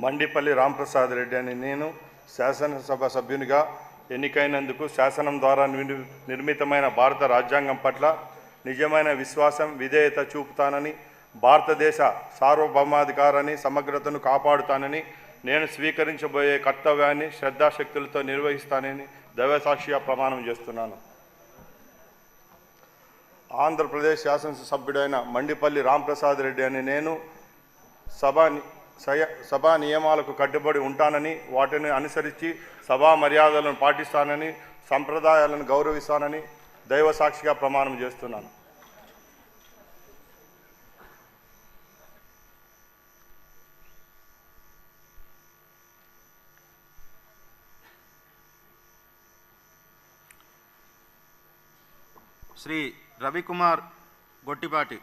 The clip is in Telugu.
మండిపల్లి రాంప్రసాద్ రెడ్డి అని నేను శాసనసభ సభ్యునిగా ఎన్నికైనందుకు శాసనం ద్వారా నిర్మితమైన భారత రాజ్యాంగం పట్ల నిజమైన విశ్వాసం విధేయత చూపుతానని, భారతదేశ సార్వభౌమాధికారాన్ని సమగ్రతను కాపాడుతానని, నేను స్వీకరించబోయే కర్తవ్యాన్ని శ్రద్ధాశక్తులతో నిర్వహిస్తానని దైవసాక్షిగా ప్రమాణం చేస్తున్నాను. ఆంధ్రప్రదేశ్ శాసనసభ్యుడైన మండిపల్లి రాంప్రసాద్ రెడ్డి అని నేను సభా నియమాలకు కట్టుబడి ఉంటానని, వాటిని అనుసరించి సభా మర్యాదలను పాటిస్తానని, సంప్రదాయాలను గౌరవిస్తానని దైవసాక్షిగా ప్రమాణం చేస్తున్నాను. శ్రీ రవికుమార్ గొట్టిపాటి.